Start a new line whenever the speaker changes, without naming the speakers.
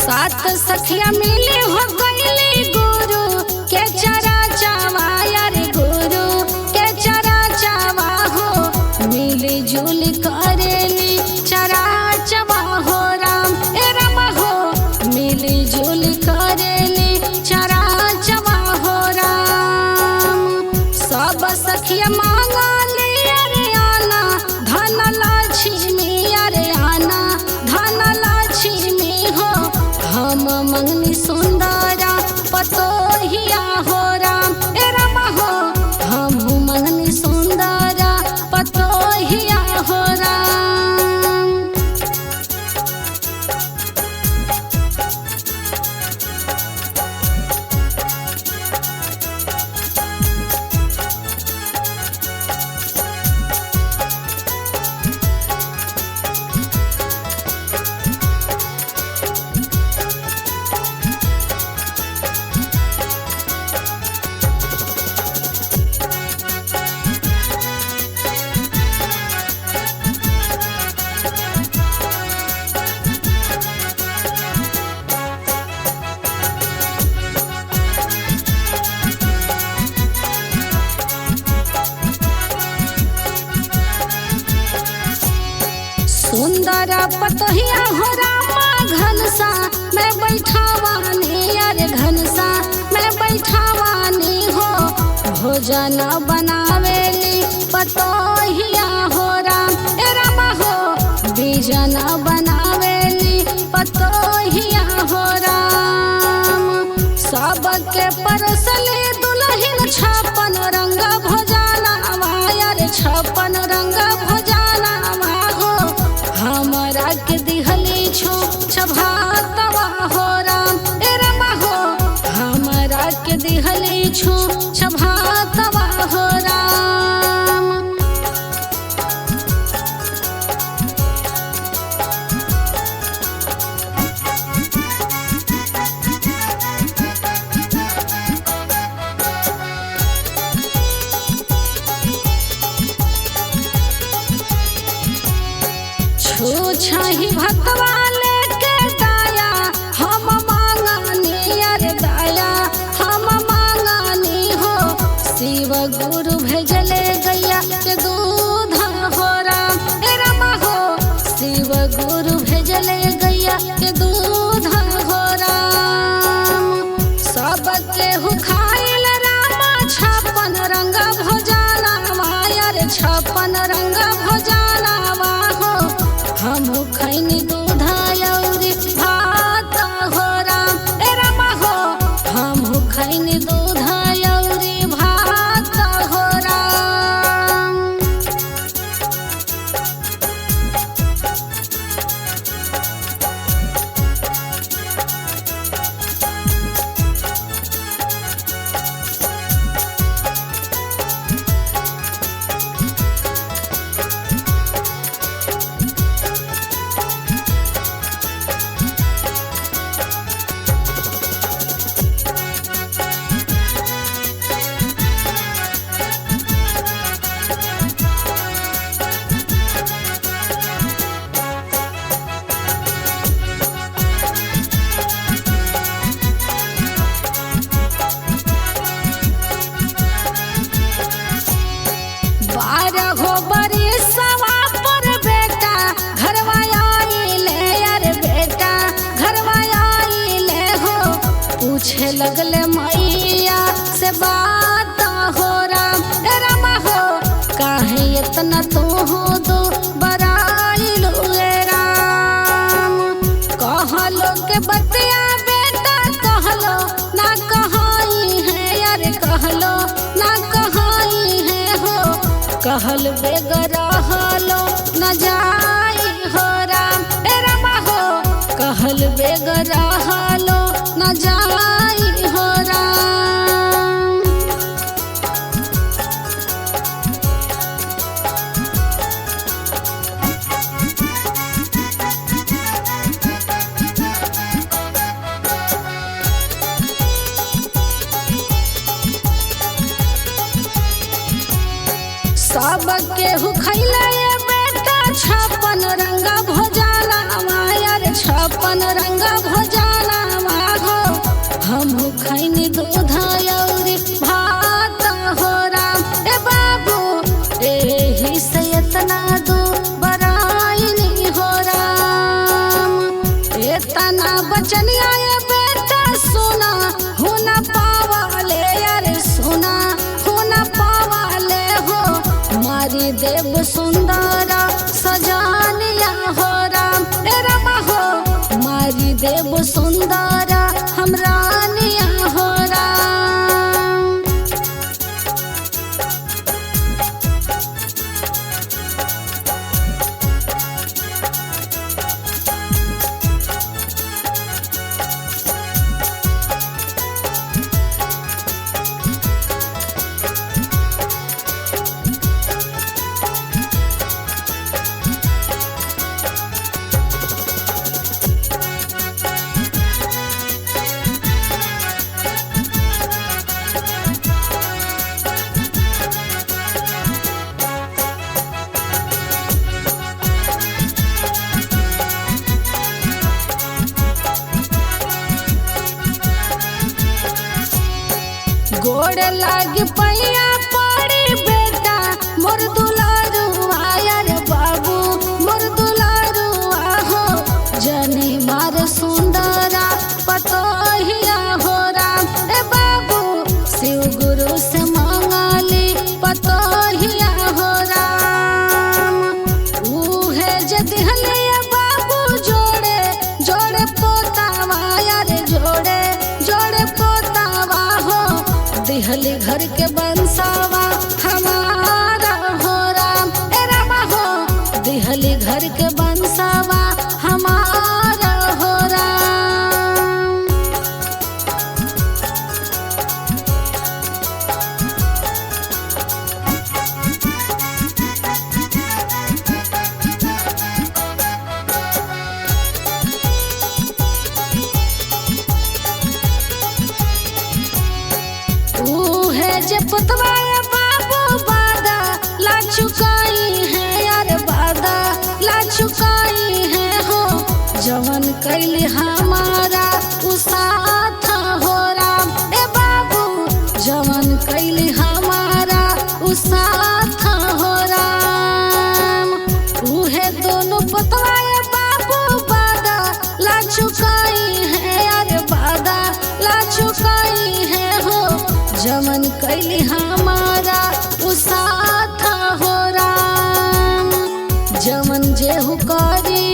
सात सखिया मिली हो गईली गुरु के चरा चावा यार गुरु के चरा चावा हो मिली जुली करेली चरा चावा हो राम ए राम हो मिली जुली करेली चरा चावा हो राम। सब सखिया मांगली अरे आना धन लक्ष्मी अरे आना धन लक्ष्मी हो हम मंगनी सुंदरा पतोहिया हो राम ए राम हो हम मंगनी सुंदरा पतोहिया हो राम। सुंदर पतोहिया हो रामा घनसा मैं बैठावानी अरे घनसा मैं बैठावानी हो भोजन बनावेली पतोहिया हो राम ए राम हो बीजन बनावेली पतोहिया हो राम। सबके परसले दुल्हन छप्पन रंग भोजनवा यार छप्पन रंग भोजनवा हो हमरा के दिहली छो छभातवा हो राम ए राम हो हमरा के दिहली छो छभातवा हो राम। छही भक्तवा लेके दाया हम मांगनी अरे दाया हम मांगनी हो शिव गुरु भेजले गैया के दूध हो राम ए राम हो शिव गुरु भेजले गैया के दूध हो राम। सबके हु खाइल रामा छप्पन रंग भोजनवा यार छप्पन रंग भोजनवा हो हम खैनी दूध औरी भात हो राम ए राम हो हम खैनी दूध औरी भात हो राम। बारहो बरिसवा पर बेटा घरवा आइले अरे बेटा घरवा आइले हो पूछे लगले मैया से बात हो राम ए राम हो काहे इतना तो हो दो बराइलो ए राम। कहलो के बतिया बेटा कहलो ना कहाई है अरे कहलो ना कहाई है हो कहल बेगरहलो न जाई हो राम ए राम हो कहल बेगरहलो न जाई हो राम। सबके हु खैले बेटा छप्पन रंग भोजनवा यार छप्पन रंग भोजन गोड़ लाग पैया पड़ी बेटा मोर दुलारुआ यार बाबू मोर दुलारुआ हो जनी मार सुंदरा पतोहिया हो राम ए बाबू शिव गुरु से मंगली पतोहिया हो राम उहे जदि हलिया बाबू जोड़े जोड़े पोतावा यार जोड़े जोड़े पोतावा हो दिहली घर के बंसावा हमारा हो राम ए रामा हो दिहली घर के बंसावा हमारा हो राम। उहे जे पुतवाया बाबू बादा ला चुकाई है यार बादा ला चुकाई है हो जवन कैली हमारा उसाथ हो राम ए बाबू जवन कैली हमारा उसाथ हो राम उहे दोनों पुतवाया बाबू बादा ला चुकाई है यार बादा ला चुकाई है हो जमन कैली हमारा उसाथ हो राम जमन जेहु करी